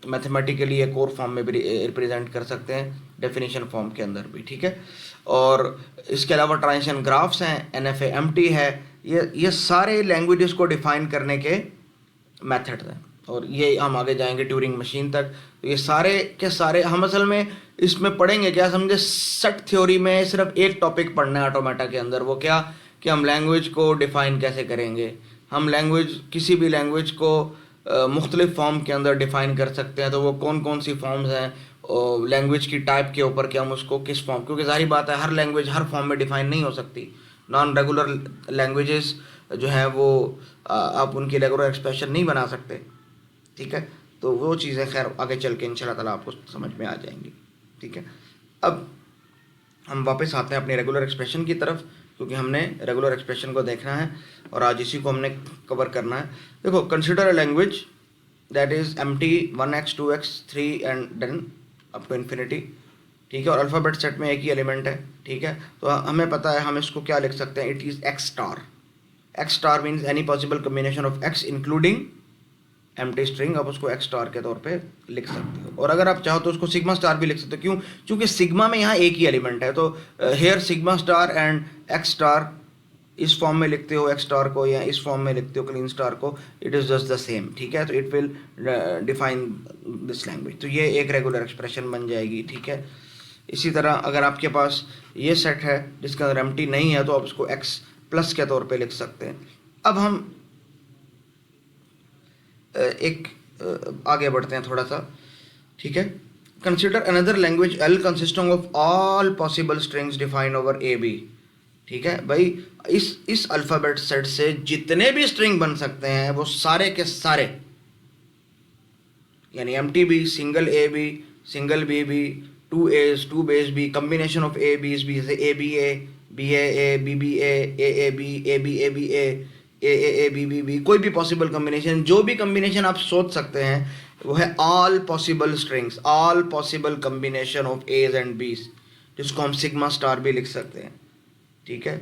Speaker 1: मैथमेटिकली एक और फॉर्म में भी रिप्रेजेंट कर सकते हैं, डेफिनेशन फॉर्म के अंदर भी, ठीक है। और इसके अलावा ट्रांजिशन ग्राफ्स हैं, एनएफए एमटी है, ये सारे लैंग्वेजेस को डिफ़ाइन करने के मेथड्स हैं, और ये हम आगे जाएंगे ट्यूरिंग मशीन तक। तो ये सारे के सारे हम असल में इसमें पढ़ेंगे क्या, समझे, सेट थ्योरी में सिर्फ एक टॉपिक पढ़ना है ऑटोमेटा के अंदर। वो क्या कि हम लैंग्वेज को डिफ़ाइन कैसे करेंगे, हम लैंग्वेज किसी भी लैंग्वेज को मुख्तलिफ फॉर्म के अंदर डिफ़ाइन कर सकते हैं। तो वो कौन कौन सी फॉर्म्स हैं और लैंग्वेज की टाइप के ऊपर कि हम उसको किस फॉर्म, क्योंकि जाहिर बात है हर लैंग्वेज हर फॉर्म में डिफ़ाइन नहीं हो सकती। नॉन रेगुलर लैंग्वेजेस जो हैं वो आप उनकी रेगुलर एक्सप्रेशन नहीं बना सकते, ठीक है। तो वो चीज़ें खैर आगे चल के इंशाल्लाह ताला आपको समझ में आ जाएंगी, ठीक है। अब हम वापस आते हैं अपने रेगुलर एक्सप्रेशन की तरफ, क्योंकि हमने रेगुलर एक्सप्रेशन को देखना है और आज इसी को हमने कवर करना है। देखो, consider a language that is empty 1x 2x 3 and then up to infinity, ठीक है। और अल्फ़ाबेट सेट में एक ही एलिमेंट है, ठीक है। तो हमें पता है हम इसको क्या लिख सकते हैं, it is x star. X star means any possible combination of x including empty string, आप उसको एक्स स्टार के तौर पे लिख सकते हो। और अगर आप चाहो तो उसको सिग्मा स्टार भी लिख सकते हो। क्यों? क्योंकि सिग्मा में यहाँ एक ही एलिमेंट है। तो here sigma star and X star, इस फॉर्म में लिखते हो एक्स स्टार को या इस फॉर्म में लिखते हो क्लीन स्टार को, it is just the same, ठीक है। तो it will define this language. तो ये एक रेगुलर एक्सप्रेशन बन जाएगी, ठीक है। इसी तरह अगर आपके पास ये सेट है जिसके अंदर एम्प्टी नहीं है तो आप उसको एक्स प्लस के तौर पे लिख सकते हैं। अब हम एक आगे बढ़ते हैं थोड़ा सा, ठीक है। Consider another language L consisting of all possible strings defined over A B, ठीक है भाई। इस अल्फ़ाबेट सेट से जितने भी स्ट्रिंग बन सकते हैं वो सारे के सारे, यानी empty B, single A B, single B B, 2 A's 2 B's B, combination of A B's B, जैसे A B A, B A B B A B, A B A B A B B B, कोई भी पॉसिबल कम्बिनेशन, जो भी कम्बिनेशन आप सोच सकते हैं वो है all possible strings, all possible combination of A's and B's, जिसको हम सिग्मा स्टार भी लिख सकते हैं, ठीक है।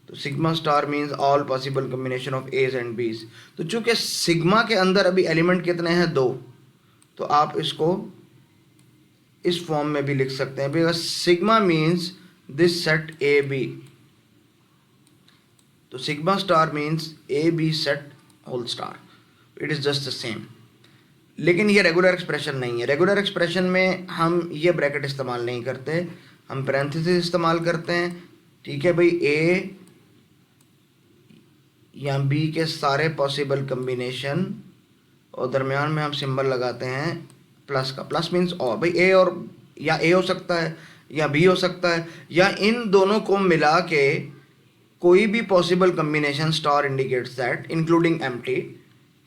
Speaker 1: तो sigma star means all possible combination of A's and B's. तो चूंकि सिग्मा के अंदर अभी एलिमेंट कितने हैं, 2, तो आप इसको इस फॉर्म में भी लिख सकते हैं, because sigma means this set A B. तो sigma star means A B set whole star, it is just the same. लेकिन ये रेगुलर एक्सप्रेशन नहीं है। रेगुलर एक्सप्रेशन में हम ये ब्रैकेट इस्तेमाल नहीं करते, हम पैरेंथेसिस इस्तेमाल करते हैं, ठीक है भाई। ए या बी के सारे पॉसिबल कम्बिनेशन और दरमियान में हम सिंबल लगाते हैं प्लस का। प्लस मीन्स और, भाई ए और, या ए हो सकता है या बी हो सकता है, या इन दोनों को मिला के कोई भी possible combination star indicates that including empty,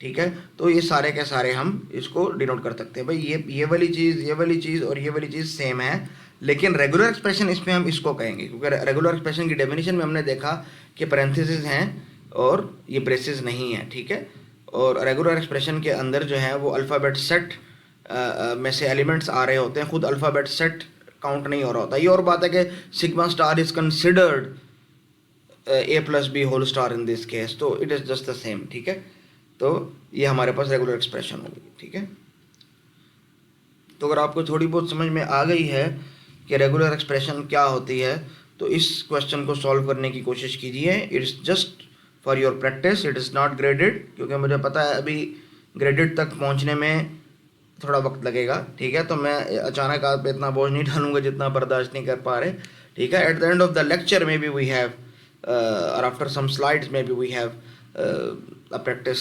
Speaker 1: ठीक है। तो ये सारे के सारे हम इसको डिनोट कर सकते हैं भाई ये वाली चीज़ और ये वाली चीज़ सेम है, लेकिन रेगुलर एक्सप्रेशन इसमें हम इसको कहेंगे, क्योंकि रेगुलर एक्सप्रेशन की डेफिनेशन में हमने देखा कि पैरेंथेसिस हैं और ये ब्रेसेस नहीं है, ठीक है। और रेगुलर एक्सप्रेशन के अंदर जो है वो अल्फ़ाबेट सेट में से एलिमेंट्स आ रहे होते हैं, खुद अल्फ़ाबेट सेट काउंट नहीं हो रहा होता। ये और बात है कि sigma star is considered a+b whole star in this case, तो it is just the same, ठीक है। तो ये हमारे पास रेगुलर एक्सप्रेशन होगी, ठीक है। तो अगर आपको थोड़ी बहुत समझ में आ गई है कि रेगुलर एक्सप्रेशन क्या होती है, तो इस क्वेश्चन को सॉल्व करने की कोशिश कीजिए। It's just for your practice, it is not graded, क्योंकि मुझे पता है अभी ग्रेडेड तक पहुंचने में थोड़ा वक्त लगेगा, ठीक है। तो मैं अचानक आप पे इतना बोझ नहीं डालूंगा जितना बर्दाश्त नहीं कर पा रहे, ठीक है। At the end of the lecture maybe we have और after some slides maybe we have a practice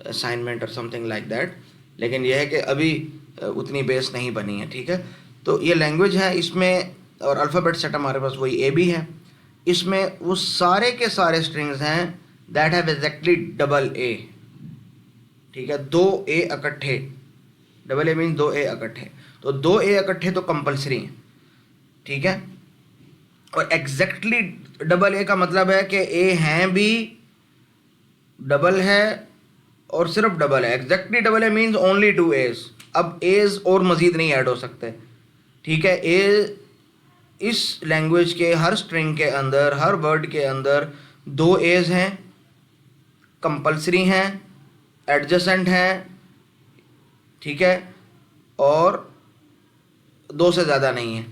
Speaker 1: assignment और समथिंग लाइक दैट, लेकिन यह है कि अभी उतनी बेस नहीं बनी है, ठीक है। तो ये लैंग्वेज है, इसमें और अल्फ़ाबेट सेट हमारे पास वही ए बी है, इसमें वो सारे के सारे स्ट्रिंग्स हैं दैट हैव एग्जैक्टली डबल ए, ठीक है। 2 ए इकट्ठे, डबल ए मीन 2 ए इकट्ठे, तो 2 ए इकट्ठे तो कंपलसरी हैं, ठीक है। और एग्जैक्टली डबल ए का मतलब है कि ए हैं भी, डबल है और सिर्फ डबल है। Exactly double A means only 2 A's, अब एज और मज़ीद नहीं ऐड हो सकते, ठीक है। ए इस लैंग्वेज के हर स्ट्रिंग के अंदर, हर वर्ड के अंदर 2 एज हैं, कंपलसरी हैं, एडजेसेंट हैं, ठीक है, और 2 से ज़्यादा नहीं है।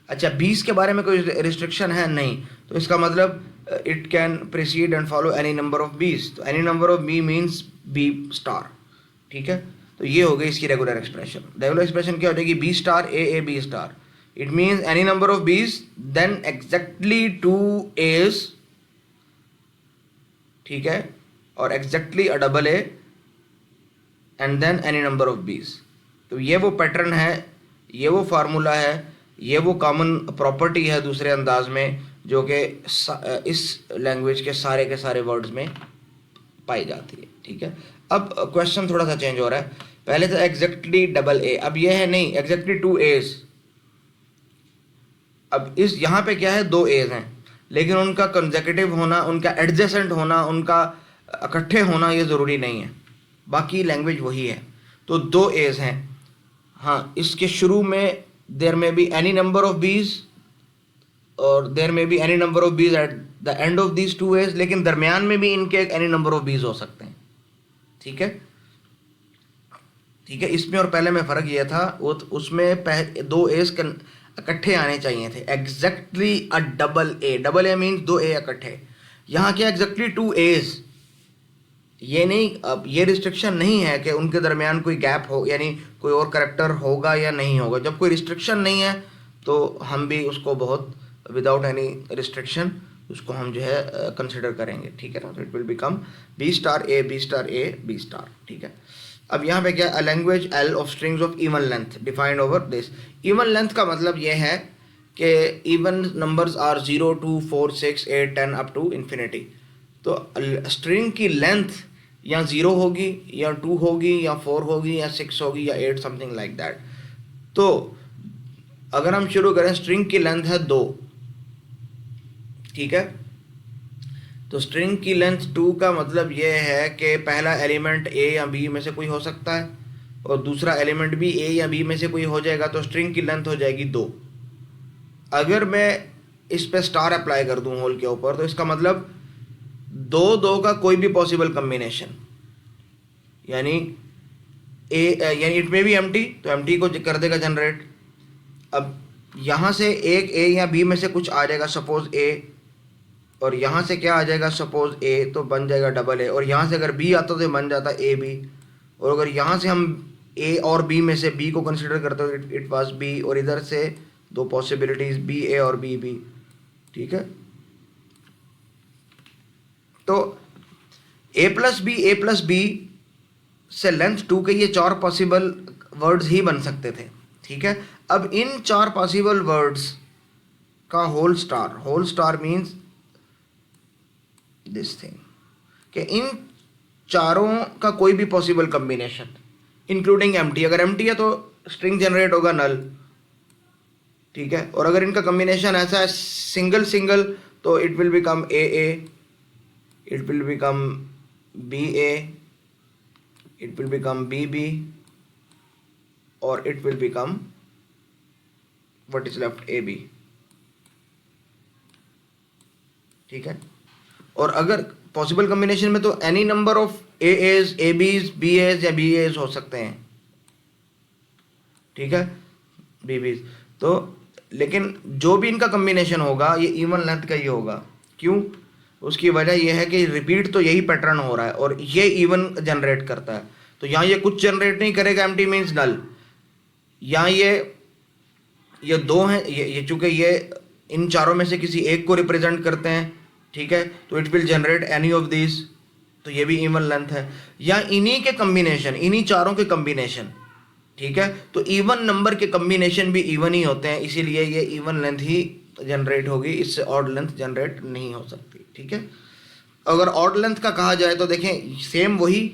Speaker 1: अच्छा, 20 के बारे में कोई रिस्ट्रिक्शन है? नहीं। तो इसका मतलब it can precede and follow any number of 20, तो any number of B means B star, ठीक है। तो ये हो गई इसकी रेगुलर एक्सप्रेशन। रेगुलर एक्सप्रेशन क्या हो जाएगी? B star A B star, it means any number of B's then exactly 2 A's, ठीक है, और exactly a double A and then any number of B's. तो ये वो पैटर्न है, ये वो फार्मूला है, ये वो कॉमन प्रॉपर्टी है दूसरे अंदाज में, जो कि इस लैंग्वेज के सारे वर्ड्स में पाई जाती है, ठीक है। अब क्वेश्चन थोड़ा सा चेंज हो रहा है, पहले था एग्जैक्टली डबल ए, अब ये है नहीं, एग्जैक्टली 2 एज। अब इस यहाँ पे क्या है, 2 एज हैं, लेकिन उनका कंसेक्यूटिव होना, उनका एडजेसेंट होना, उनका इकट्ठे होना ये ज़रूरी नहीं है, बाकी लैंग्वेज वही है। तो 2 एज हैं, हाँ, इसके शुरू में there may be any number of बीज और there may be any number of B's at the end of these 2 A's, लेकिन दरमियान में भी इनके एनी नंबर ऑफ बीज हो सकते हैं, ठीक है, ठीक है। इसमें और पहले में फ़र्क यह था, वो उसमें 2 एज इकट्ठे आने चाहिए थे, exactly a double A, double A means 2 ए इकट्ठे। यहाँ क्या एग्जैक्टली 2 एज, ये नहीं, अब ये रिस्ट्रिक्शन नहीं है कि उनके दरमियान कोई गैप हो, यानी कोई और करेक्टर होगा या नहीं होगा। जब कोई रिस्ट्रिक्शन नहीं है तो हम भी उसको बहुत विदाउट एनी रिस्ट्रिक्शन उसको हम जो है कंसिडर करेंगे, ठीक है ना। तो it will become B star A B star A B star, ठीक है। अब यहाँ पे क्या, a language L of strings of even length defined over this. Even length का मतलब ये है कि even numbers are 0 2 4 6 8 10 up to infinity. तो स्ट्रिंग की लेंथ या 0 होगी या 2 होगी या 4 होगी या 6 होगी या 8, समथिंग लाइक दैट। तो अगर हम शुरू करें, स्ट्रिंग की लेंथ है 2, ठीक है। तो स्ट्रिंग की लेंथ 2 का मतलब ये है कि पहला एलिमेंट ए या बी में से कोई हो सकता है और दूसरा एलिमेंट भी ए या बी में से कोई हो जाएगा, तो स्ट्रिंग की लेंथ हो जाएगी 2। अगर मैं इस पे स्टार अप्लाई कर दूं होल के ऊपर, तो इसका मतलब 2 का कोई भी पॉसिबल कम्बिनेशन, यानी यानी इट मे बी एम्प्टी, तो एम्प्टी को कर देगा जनरेट। अब यहाँ से एक ए या बी में से कुछ आ जाएगा, सपोज ए, और यहाँ से क्या आ जाएगा, सपोज ए, तो बन जाएगा डबल ए। और यहाँ से अगर बी आता तो बन जाता ए बी, और अगर यहाँ से हम ए और बी में से बी को कंसिडर करते हो, इट वाज बी, और इधर से 2 पॉसिबिलिटीज बी ए और बी बी, ठीक है। तो ए प्लस बी से लेंथ 2 के ये 4 पॉसिबल वर्ड्स ही बन सकते थे, ठीक है। अब इन 4 पॉसिबल वर्ड्स का whole star means this thing कि इन चारों का कोई भी पॉसिबल कम्बिनेशन इंक्लूडिंग एम्प्टी, अगर एम्प्टी है तो स्ट्रिंग जनरेट होगा नल, ठीक है। और अगर इनका कम्बिनेशन ऐसा है सिंगल सिंगल तो it will become A, it will become B A, it will become B B, और it will become what is left A B, ठीक है। और अगर पॉसिबल कम्बिनेशन में तो any number of A A's, A B's, B A's या बी एज हो सकते हैं, ठीक है, बी बीज। तो लेकिन जो भी इनका कम्बिनेशन होगा ये इवन लेंथ का ही होगा। क्यों? उसकी वजह यह है कि रिपीट तो यही पैटर्न हो रहा है और ये इवन जनरेट करता है। तो यहाँ ये कुछ जनरेट नहीं करेगा, एम्प्टी मीन्स नल। यहाँ ये दो हैं, ये चूंकि ये इन चारों में से किसी एक को रिप्रेजेंट करते हैं, ठीक है, तो it will generate any of this, तो ये भी इवन लेंथ है। या इन्हीं के कम्बिनेशन, इन्हीं चारों के कम्बिनेशन, ठीक है, तो इवन नंबर के कम्बिनेशन भी इवन ही होते हैं, इसीलिए ये इवन लेंथ ही जनरेट होगी, इससे ऑड लेंथ जनरेट नहीं हो सकती, ठीक है। अगर ऑड लेंथ का कहा जाए तो देखें सेम वही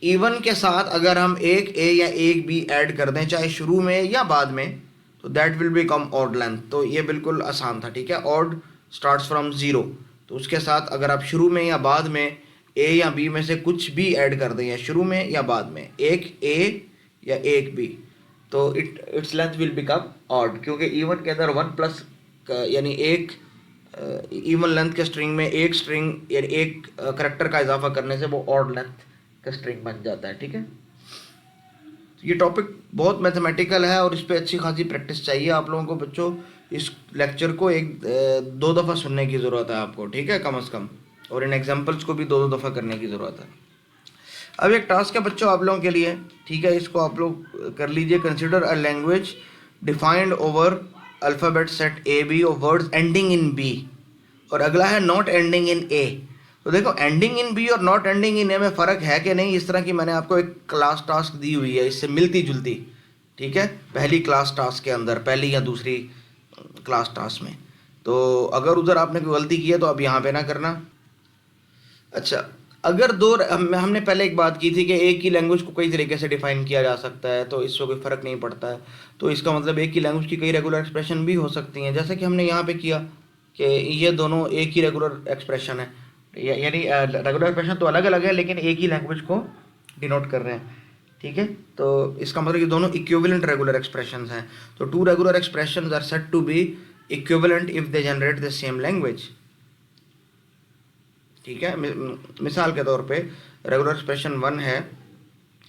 Speaker 1: इवन के साथ अगर हम एक ए या एक बी ऐड कर दें चाहे शुरू में या बाद में, तो that will become odd length. तो ये बिल्कुल आसान था, ठीक है। ऑड स्टार्ट्स फ्रॉम ज़ीरो, तो उसके साथ अगर आप शुरू में या बाद में ए या बी में से कुछ भी ऐड कर दें, या शुरू में या बाद में एक ए या एक बी, तो its length will become odd, क्योंकि इवन के अंदर वन प्लस यानी एक इवन लेंथ के स्ट्रिंग में एक स्ट्रिंग या एक करेक्टर का इजाफा करने से वो ऑड लेंथ का स्ट्रिंग बन जाता है, ठीक है। ये टॉपिक बहुत मैथमेटिकल है और इस पर अच्छी खासी प्रैक्टिस चाहिए आप लोगों को बच्चों। इस लेक्चर को दो दफ़ा सुनने की ज़रूरत है आपको, ठीक है, कम से कम, और इन एग्जांपल्स को भी दो दफ़ा करने की ज़रूरत है। अब एक टास्क है बच्चों आप लोगों के लिए, ठीक है, इसको आप लोग कर लीजिए। Consider a language defined over alphabet set A B और वर्ड्स एंडिंग इन बी, और अगला है नॉट एंडिंग इन ए। तो देखो एंडिंग इन बी और नॉट एंडिंग इन ए में फ़र्क है कि नहीं, इस तरह की मैंने आपको एक क्लास टास्क दी हुई है इससे मिलती जुलती, ठीक है, पहली क्लास टास्क के अंदर, पहली या दूसरी क्लास टास्क में। तो अगर उधर आपने कोई गलती की है तो अब यहाँ पे ना करना। अच्छा, अगर हमने पहले एक बात की थी कि एक ही लैंग्वेज को कई तरीके से डिफाइन किया जा सकता है, तो इससे कोई फ़र्क नहीं पड़ता है। तो इसका मतलब एक ही लैंग्वेज की कई रेगुलर एक्सप्रेशन भी हो सकती हैं, जैसे कि हमने यहाँ पे किया कि ये दोनों एक ही रेगुलर एक्सप्रेशन है, यानी रेगुलर एक्सप्रेशन तो अलग अलग है लेकिन एक ही लैंग्वेज को डिनोट कर रहे हैं, ठीक है। तो इसका मतलब ये दोनों इक्विवेलेंट रेगुलर एक्सप्रेशंस हैं। तो two regular expressions are said to be equivalent if they generate the same language, ठीक है। मिसाल के तौर पे रेगुलर एक्सप्रेशन 1 है,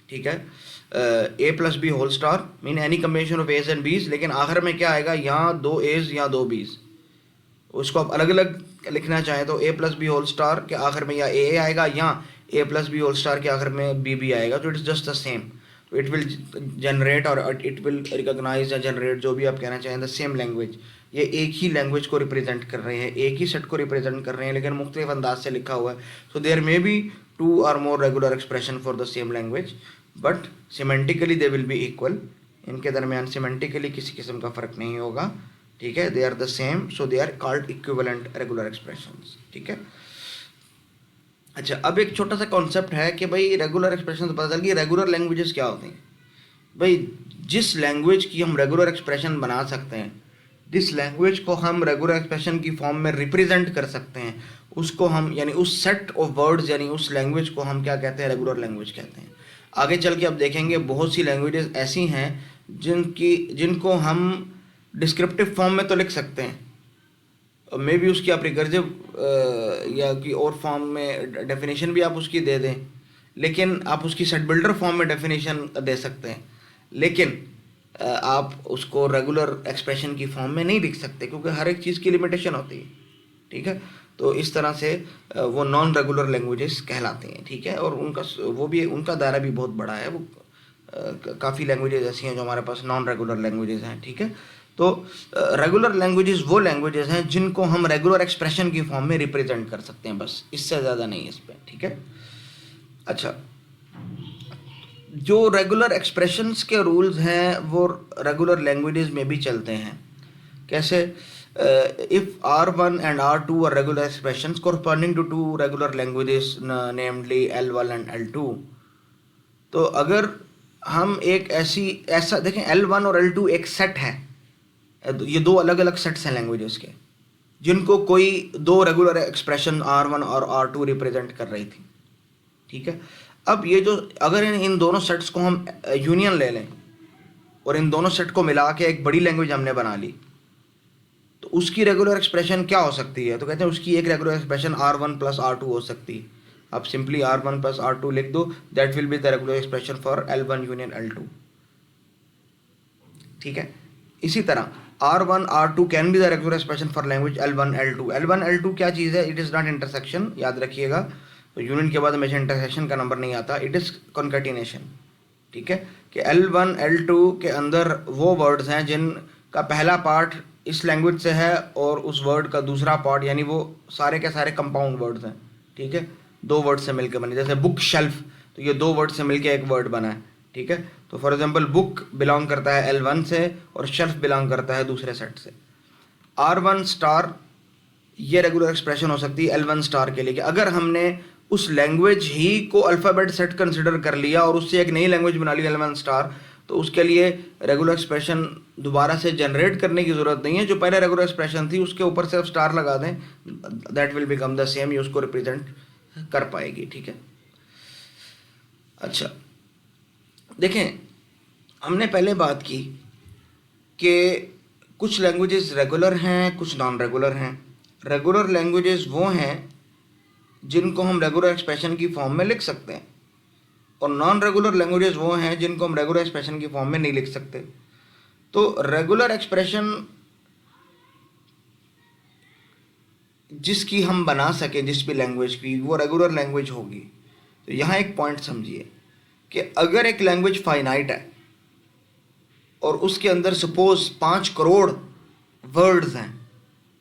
Speaker 1: ठीक है, A plus B whole star mean any combination of A's and B's, लेकिन आखिर में क्या आएगा, यहाँ दो एज या दो बीज। उसको आप अलग अलग लिखना चाहें तो ए प्लस बी होल स्टार के आखिर में या ए आएगा, या ए प्लस बी होल स्टार के आखिर में बी बी आएगा, तो इट्स जस्ट द सेम। तो इट विल जनरेट और इट विल रिकॉग्नाइज या जनरेट, जो भी आप कहना चाहें, द सेम लैंग्वेज। ये एक ही लैंग्वेज को रिप्रेजेंट कर रहे हैं, एक ही सेट को रिप्रेजेंट कर रहे हैं, लेकिन मुख्तलिफ अंदाज से लिखा हुआ है। सो देयर मे बी 2 और मोर regular expression for the same language, but semantically they will be equal. इनके दरमियान सिमेंटिकली किसी किस्म का फ़र्क नहीं होगा, ठीक है। They are the same, so they are called equivalent regular expressions, ठीक है। अच्छा, अब एक छोटा सा कॉन्सेप्ट है कि भाई रेगुलर एक्सप्रेशन पता चल गई, रेगुलर लैंग्वेजेस क्या होती हैं। भाई जिस लैंग्वेज की हम रेगुलर एक्सप्रेशन बना सकते हैं, जिस लैंग्वेज को हम रेगुलर एक्सप्रेशन की फॉर्म में रिप्रेजेंट कर सकते हैं, उसको हम, यानी उस सेट ऑफ वर्ड्स, यानी उस लैंग्वेज को हम क्या कहते हैं, रेगुलर लैंग्वेज कहते हैं। आगे चल के अब देखेंगे बहुत सी लैंग्वेजेस ऐसी हैं जिनको हम डिस्क्रिप्टिव फॉर्म में तो लिख सकते हैं, मे बी उसकी आप रिकर्सिव या कि और फॉर्म में डेफिनेशन भी आप उसकी दे दें, लेकिन आप उसकी सेट बिल्डर फॉर्म में डेफिनेशन दे सकते हैं, लेकिन आप उसको रेगुलर एक्सप्रेशन की फॉर्म में नहीं लिख सकते, क्योंकि हर एक चीज़ की लिमिटेशन होती है, ठीक है। तो इस तरह से वो नॉन रेगुलर लैंग्वेजेस कहलाते हैं, ठीक है। और उनका दायरा भी बहुत बड़ा है, वो काफ़ी लैंग्वेजेस ऐसी हैं जो हमारे पास नॉन रेगुलर लैंग्वेजेस हैं, ठीक है। तो रेगुलर लैंग्वेजेस वो लैंग्वेजेस हैं जिनको हम रेगुलर एक्सप्रेशन की फॉर्म में रिप्रेजेंट कर सकते हैं, बस इससे ज़्यादा नहीं इस पर, ठीक है। अच्छा, जो रेगुलर एक्सप्रेशंस के रूल्स हैं वो रेगुलर लैंग्वेजेस में भी चलते हैं। कैसे? if R1 and R2 are regular expressions corresponding to two regular languages, namely L1 and L2, तो अगर हम एक ऐसा देखें, L1 और L2 एक सेट है, ये दो अलग अलग सेट्स हैं लैंग्वेजेस के, जिनको कोई दो रेगुलर एक्सप्रेशन R1 और R2 रिप्रेजेंट कर रही थी, ठीक है। अब ये जो अगर इन दोनों सेट्स को हम यूनियन ले लें और इन दोनों सेट को मिला के एक बड़ी लैंग्वेज हमने बना ली, तो उसकी रेगुलर एक्सप्रेशन क्या हो सकती है? तो कहते हैं उसकी एक regular expression R1 plus R2 हो सकती है। आप सिंपली R1 प्लस R2 लिख दो, that will be the regular expression for L1 union L2, ठीक है। इसी तरह R1 R2 can be the regular expression for language L1 L2। L1 L2 क्या चीज़ है? इट इज़ नॉट इंटरसेक्शन, याद रखिएगा। तो यूनियन के बाद हमेशा इंटरसेक्शन का नंबर नहीं आता, इट इज़ कॉन्केटिनेशन, ठीक है। कि L1 L2 के अंदर वो वर्ड्स हैं जिनका पहला पार्ट इस लैंग्वेज से है और उस वर्ड का दूसरा पार्ट, यानी वो सारे के सारे कंपाउंड वर्ड्स हैं, ठीक है, दो वर्ड से मिलकर बने। जैसे बुक शेल्फ, तो ये दो वर्ड से मिलकर एक वर्ड बना है, ठीक है। तो फॉर एग्जांपल बुक बिलोंग करता है L1 से और शेल्फ बिलोंग करता है दूसरे सेट से। R1 स्टार ये रेगुलर एक्सप्रेशन हो सकती है L1 स्टार के लिए कि अगर हमने उस लैंग्वेज ही को अल्फ़ाबेट सेट कंसिडर कर लिया और उससे एक नई लैंग्वेज बना ली L1 स्टार, तो उसके लिए रेगुलर एक्सप्रेशन दोबारा से जनरेट करने की ज़रूरत नहीं है। जो पहले रेगुलर एक्सप्रेशन थी उसके ऊपर सिर्फ स्टार लगा दें, that will become the same, ये उसको रिप्रेजेंट कर पाएगी, ठीक है। अच्छा देखें, हमने पहले बात की कि कुछ लैंग्वेजेस रेगुलर हैं, कुछ नॉन रेगुलर हैं। रेगुलर लैंग्वेजेस वो हैं जिनको हम रेगुलर एक्सप्रेशन की फॉर्म में लिख सकते हैं, और नॉन रेगुलर लैंग्वेजेस वो हैं जिनको हम रेगुलर एक्सप्रेशन की फॉर्म में नहीं लिख सकते। तो रेगुलर एक्सप्रेशन जिसकी हम बना सकें, जिस भी लैंग्वेज की, वो रेगुलर लैंग्वेज होगी। तो यहाँ एक पॉइंट समझिए कि अगर एक लैंग्वेज फाइनाइट है और उसके अंदर सपोज 5 करोड़ वर्ड्स हैं,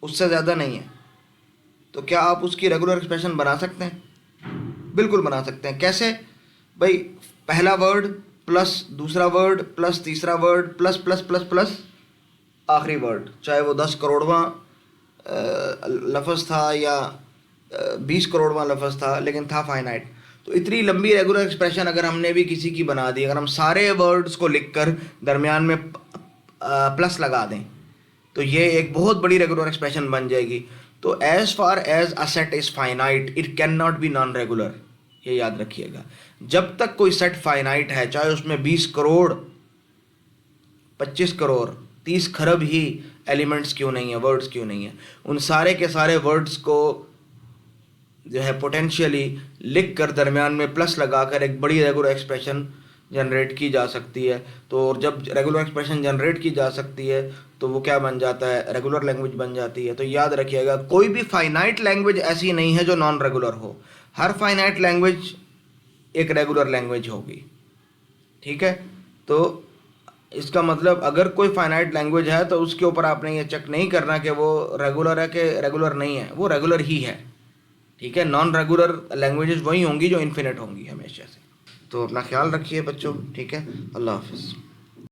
Speaker 1: उससे ज़्यादा नहीं है, तो क्या आप उसकी रेगुलर एक्सप्रेशन बना सकते हैं? बिल्कुल बना सकते हैं। कैसे भाई? पहला वर्ड प्लस दूसरा वर्ड प्लस तीसरा word plus plus plus plus आखिरी वर्ड, चाहे वो 10 करोड़वां लफ्ज़ था या 20 करोड़वां लफ्ज़ था, लेकिन था फाइनाइट। तो इतनी लंबी रेगुलर एक्सप्रेशन अगर हमने भी किसी की बना दी, अगर हम सारे वर्ड्स को लिखकर दरमियान में प्लस लगा दें, तो ये एक बहुत बड़ी रेगुलर एक्सप्रेशन बन जाएगी। तो as far as a set is finite, it can not be non regular, ये याद रखिएगा। जब तक कोई सेट फाइनाइट है, चाहे उसमें 20 करोड़ 25 करोड़ 30 खरब ही एलिमेंट्स क्यों नहीं है, वर्ड्स क्यों नहीं है, उन सारे के सारे वर्ड्स को जो है पोटेंशियली लिख कर दरमियान में प्लस लगाकर एक बड़ी रेगुलर एक्सप्रेशन जनरेट की जा सकती है। तो जब रेगुलर एक्सप्रेशन जनरेट की जा सकती है तो वो क्या बन जाता है? रेगुलर लैंग्वेज बन जाती है। तो याद रखिएगा, कोई भी फाइनाइट लैंग्वेज ऐसी नहीं है जो नॉन रेगुलर हो। हर फाइनाइट लैंग्वेज एक रेगुलर लैंग्वेज होगी, ठीक है। तो इसका मतलब अगर कोई फाइनाइट लैंग्वेज है तो उसके ऊपर आपने ये चेक नहीं करना कि वो रेगुलर है कि रेगुलर नहीं है, वो रेगुलर ही है, ठीक है। नॉन रेगुलर लैंग्वेजेस वही होंगी जो इन्फिनिट होंगी हमेशा से। तो अपना ख्याल रखिए बच्चों, ठीक है। अल्लाह हाफिज़।